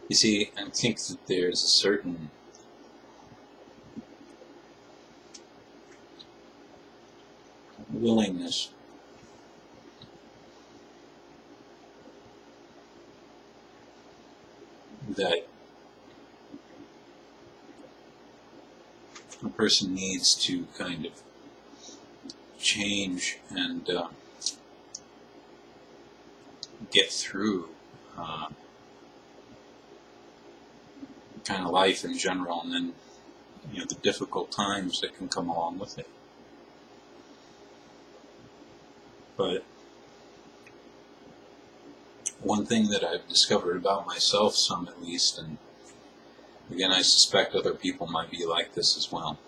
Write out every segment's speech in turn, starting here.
You see, I think that there's a certain willingness that a person needs to kind of change and get through kind of life in general, and then the difficult times that can come along with it. But one thing that I've discovered about myself, some at least, and again I suspect other people might be like this as well,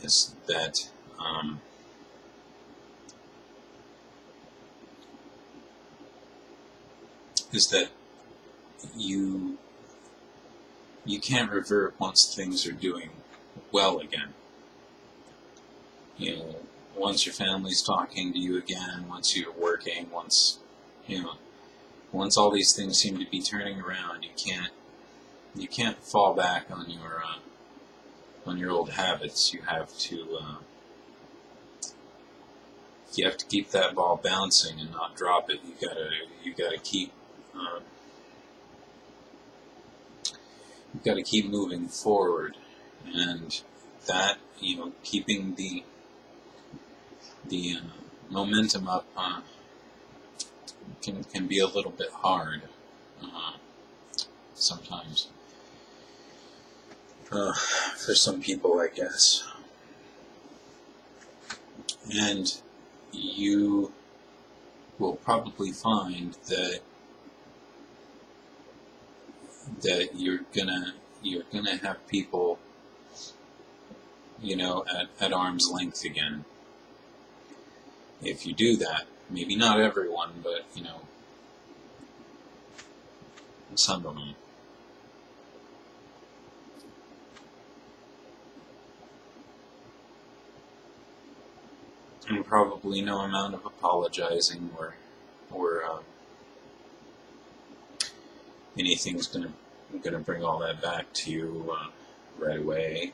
is that you can't revert once things are doing well again. Once your family's talking to you again, once you're working, once all these things seem to be turning around, you can't fall back on your old habits. You have to keep that ball bouncing and not drop it. You gotta keep moving forward, and that keeping the momentum up can be a little bit hard sometimes for some people, I guess. And you will probably find that you're gonna have people at arm's length again. If you do that, maybe not everyone, but some of them. And probably no amount of apologizing or anything's gonna bring all that back to you right away.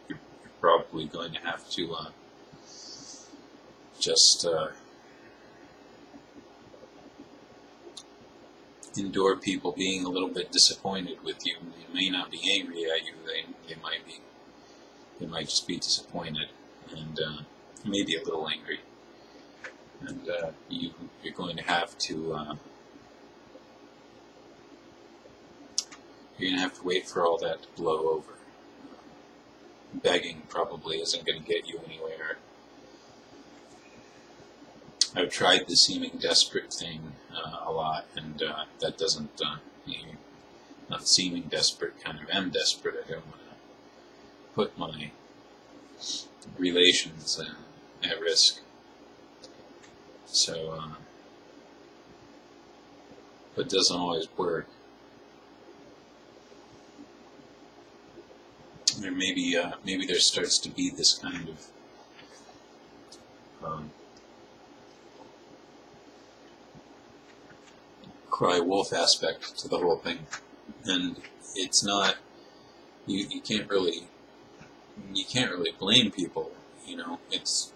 You're probably going to have to just endure people being a little bit disappointed with you. They may not be angry at you. They might just be disappointed and maybe a little angry. And you're going to have to wait for all that to blow over. Begging probably isn't going to get you anywhere. I've tried the seeming desperate thing a lot, and that doesn't, not seeming desperate, kind of am desperate. I don't want to put my relations at risk. So, but it doesn't always work. Or maybe there starts to be this kind of cry wolf aspect to the whole thing, and it's not. You can't really blame people. It's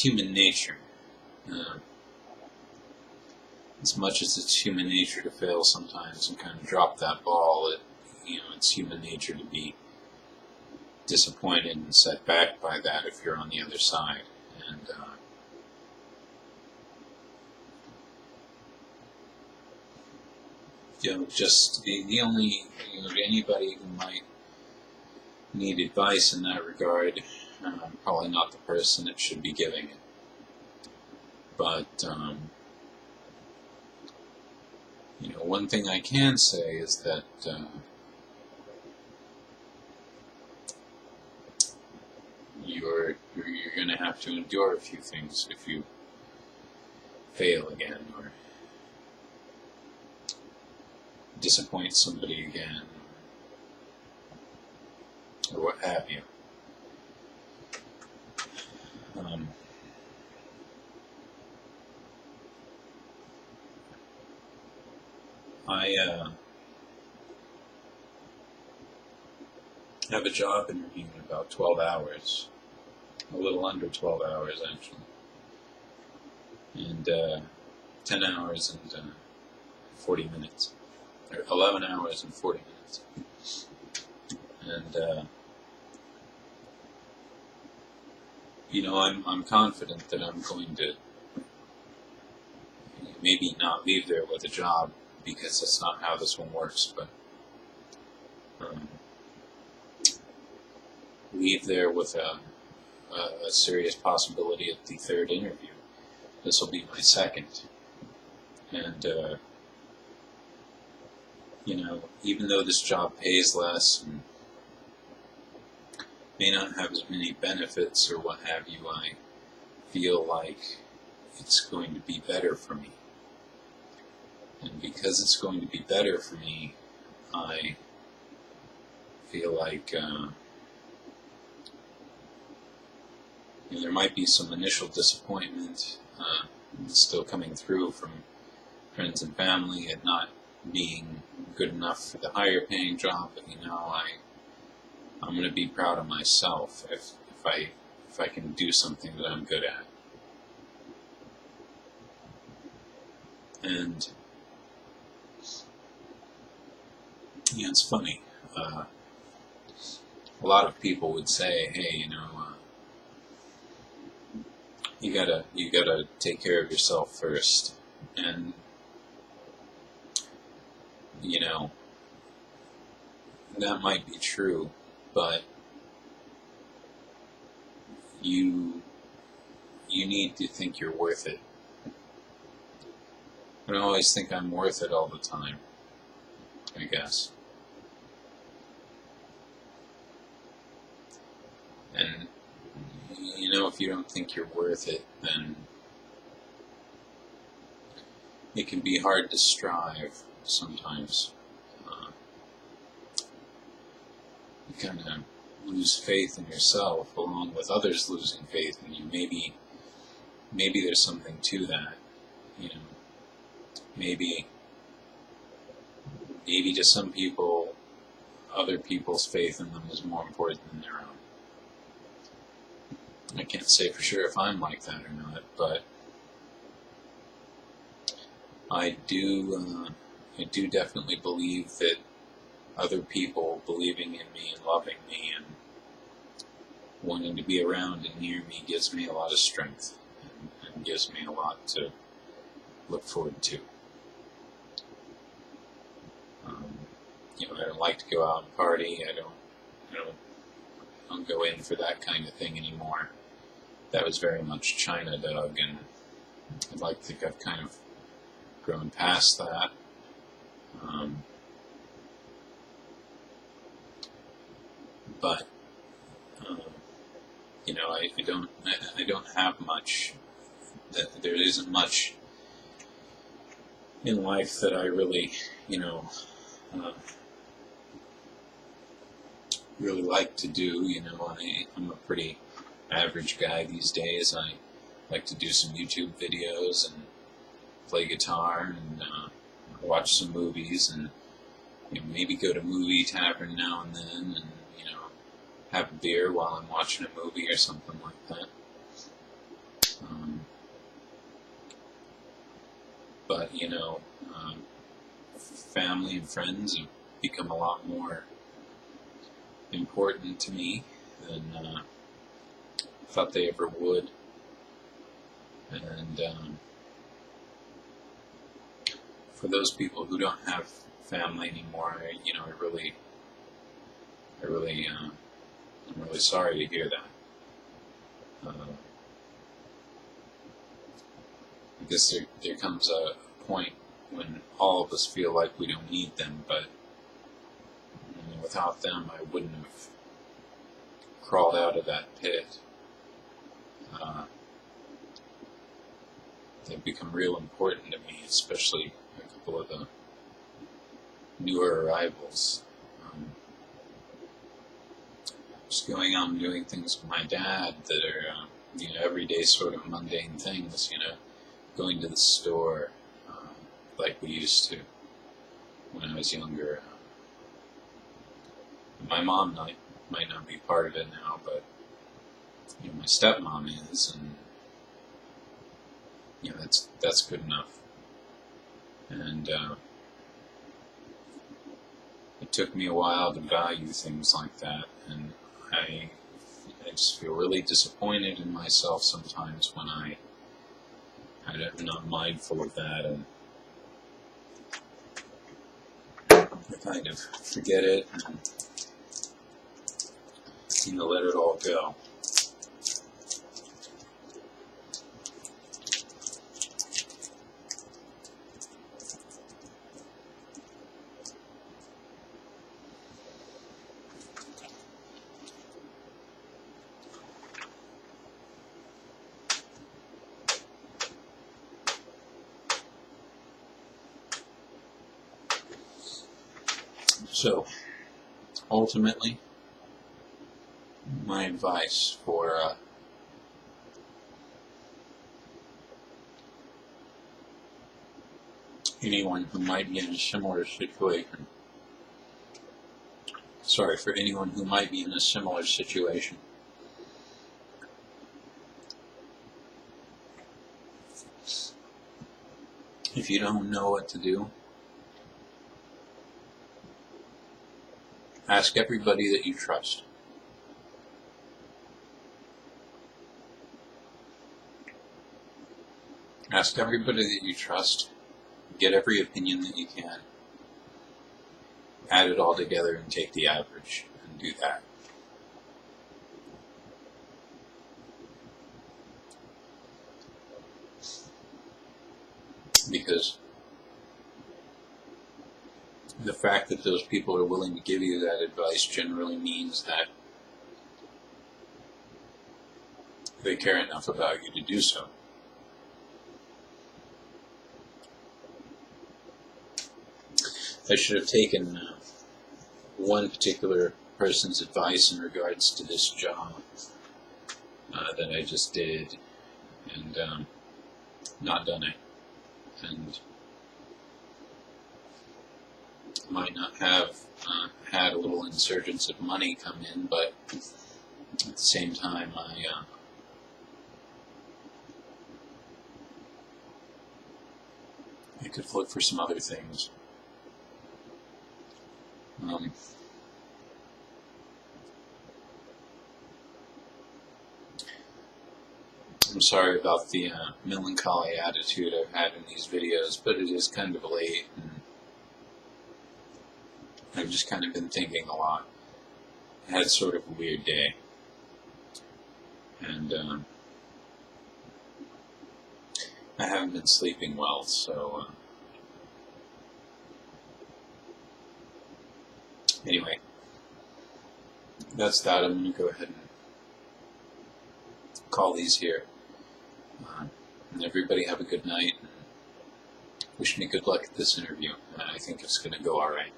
human nature. As much as it's human nature to fail sometimes and kind of drop that ball, it's human nature to be disappointed and set back by that if you're on the other side. And just the only anybody who might need advice in that regard, probably not the person that should be giving it, but one thing I can say is that you're going to have to endure a few things if you fail again or disappoint somebody again or what have you. I have a job interview in about 12 hours, a little under 12 hours actually, and 10 hours and 40 minutes, or 11 hours and 40 minutes, and I'm confident that I'm going to maybe not leave there with a job, because that's not how this one works, but leave there with a serious possibility at the third interview. This will be my second. And, even though this job pays less and may not have as many benefits or what have you, I feel like it's going to be better for me. And because it's going to be better for me, I feel like there might be some initial disappointment still coming through from friends and family at not being good enough for the higher paying job, but I'm going to be proud of myself if I can do something that I'm good at. And it's funny. A lot of people would say, "Hey, you gotta take care of yourself first," and that might be true, but you need to think you're worth it. I don't always think I'm worth it all the time, I guess. And if you don't think you're worth it, then it can be hard to strive sometimes. You kind of lose faith in yourself, along with others losing faith in you. Maybe there's something to that. Maybe to some people, other people's faith in them is more important than their own. I can't say for sure if I'm like that or not, but I do definitely believe that other people believing in me and loving me and wanting to be around and near me gives me a lot of strength and gives me a lot to look forward to. I don't like to go out and party. I don't go in for that kind of thing anymore. That was very much China, Doug, and I'd like to think I've kind of grown past that. But I don't have much. There isn't much in life that I really, really like to do. I'm a pretty average guy these days. I like to do some YouTube videos and play guitar and watch some movies and maybe go to movie tavern now and then and have a beer while I'm watching a movie or something like that. But family and friends have become a lot more important to me than I thought they ever would. And for those people who don't have family anymore, I'm really sorry to hear that. Because there comes a point when all of us feel like we don't need them, but without them I wouldn't have crawled out of that pit. They've become real important to me, especially a couple of the newer arrivals. Just going out and doing things with my dad that are, everyday sort of mundane things, going to the store like we used to, when I was younger. My mom might not be part of it now, but my stepmom is, and that's good enough. And it took me a while to value things like that, and I just feel really disappointed in myself sometimes when I'm not mindful of that, and I kind of forget it and let it all go. So, ultimately, my advice for anyone who might be in a similar situation, if you don't know what to do, ask everybody that you trust. Ask everybody that you trust. Get every opinion that you can. Add it all together and take the average and do that. Because the fact that those people are willing to give you that advice generally means that they care enough about you to do so. I should have taken one particular person's advice in regards to this job that I just did, and not done it, and might not have had a little insurgence of money come in, but at the same time I could look for some other things. I'm sorry about the melancholy attitude I've had in these videos, but it is kind of late, and I've just kind of been thinking a lot. I had sort of a weird day, and I haven't been sleeping well, so anyway, that's that. I'm going to go ahead and call these here. And everybody have a good night. Wish me good luck at this interview. I think it's going to go all right.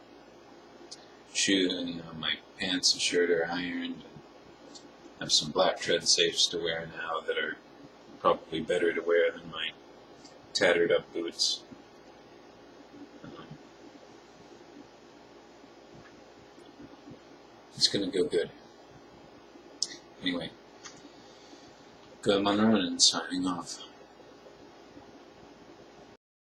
My pants and shirt are ironed. I have some black tread safes to wear now that are probably better to wear than my tattered up boots. It's going to go good. Anyway, goemonronin signing off.